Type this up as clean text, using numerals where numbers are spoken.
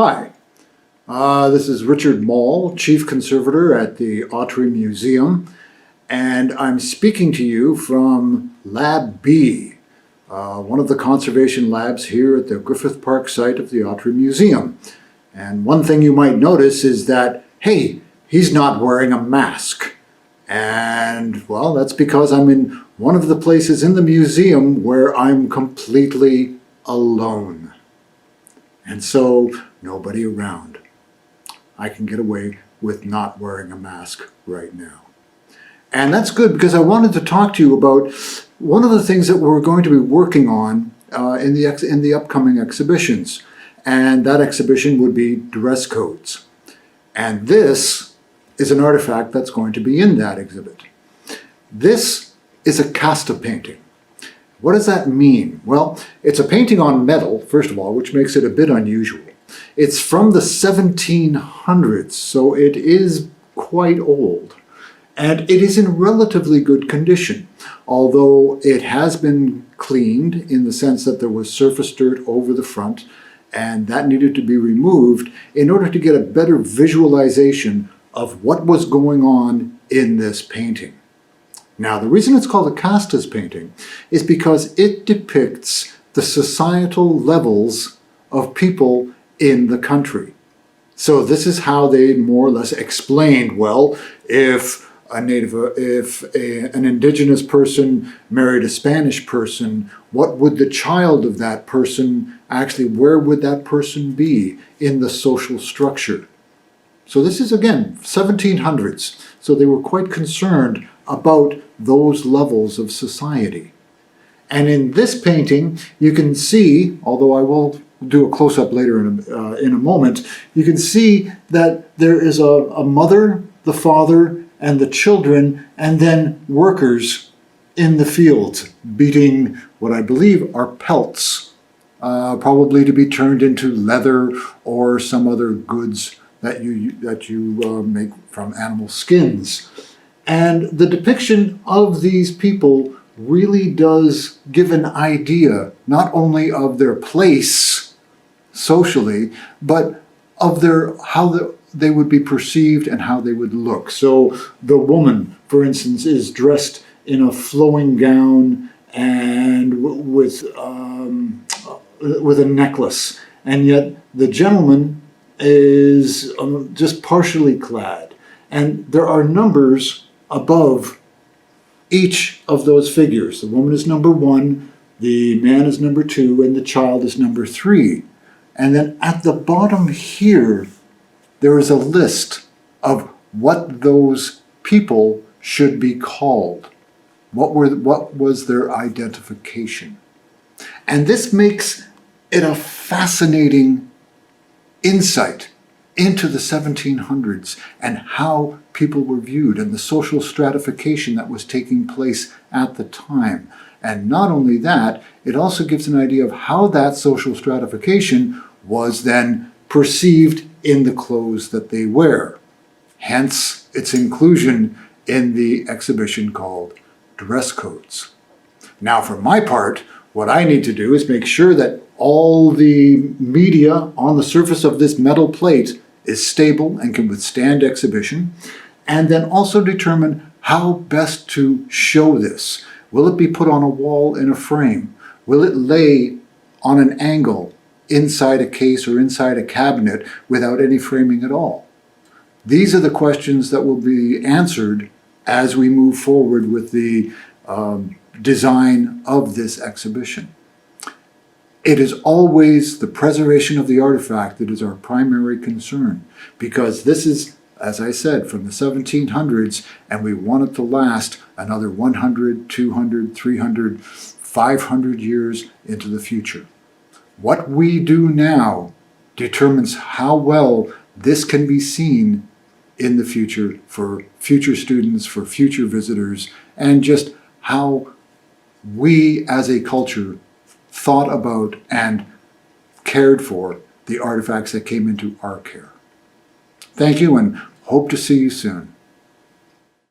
Hi, this is Richard Moll, Chief Conservator at the Autry Museum, and I'm speaking to you from Lab B, one of the conservation labs here at the Griffith Park site of the Autry Museum. And one thing you might notice is that, hey, he's not wearing a mask. And, well, that's because I'm in one of the places in the museum where I'm completely alone. And so, nobody around. I can get away with not wearing a mask right now. And that's good because I wanted to talk to you about one of the things that we're going to be working on in the upcoming exhibitions. And that exhibition would be dress codes. And this is an artifact that's going to be in that exhibit. This is a casta painting. What does that mean? Well, it's a painting on metal, first of all, which makes it a bit unusual. It's from the 1700s, so it is quite old. And it is in relatively good condition, although it has been cleaned in the sense that there was surface dirt over the front, and that needed to be removed in order to get a better visualization of what was going on in this painting. Now, the reason it's called a Casta's painting is because it depicts the societal levels of people in the country. So this is how they more or less explained, well, if an indigenous person married a Spanish person, what would the child of that person actually, where would that person be in the social structure? So this is, again, 1700s. So they were quite concerned about those levels of society. And in this painting, you can see, although I will do a close-up later in a moment, you can see that there is a mother, the father, and the children, and then workers in the fields beating what I believe are pelts, probably to be turned into leather or some other goods that you make from animal skins. And the depiction of these people really does give an idea not only of their place socially, but of how they would be perceived and how they would look. So the woman, for instance, is dressed in a flowing gown and with a necklace, and yet the gentleman is just partially clad. And there are numbers above each of those figures. The woman is number 1, the man is number 2, and the child is number 3. And then at the bottom here, there is a list of what those people should be called. What was their identification? And this makes it a fascinating insight into the 1700s and how people were viewed and the social stratification that was taking place at the time. And not only that, it also gives an idea of how that social stratification was then perceived in the clothes that they wear. Hence, its inclusion in the exhibition called Dress Codes. Now, for my part, what I need to do is make sure that all the media on the surface of this metal plate is stable and can withstand exhibition, and then also determine how best to show this. Will it be put on a wall in a frame? Will it lay on an angle inside a case or inside a cabinet without any framing at all? These are the questions that will be answered as we move forward with the design of this exhibition. It is always the preservation of the artifact that is our primary concern, because this is, as I said, from the 1700s, and we want it to last another 100, 200, 300, 500 years into the future. What we do now determines how well this can be seen in the future for future students, for future visitors, and just how we as a culture thought about and cared for the artifacts that came into our care. Thank you, and hope to see you soon.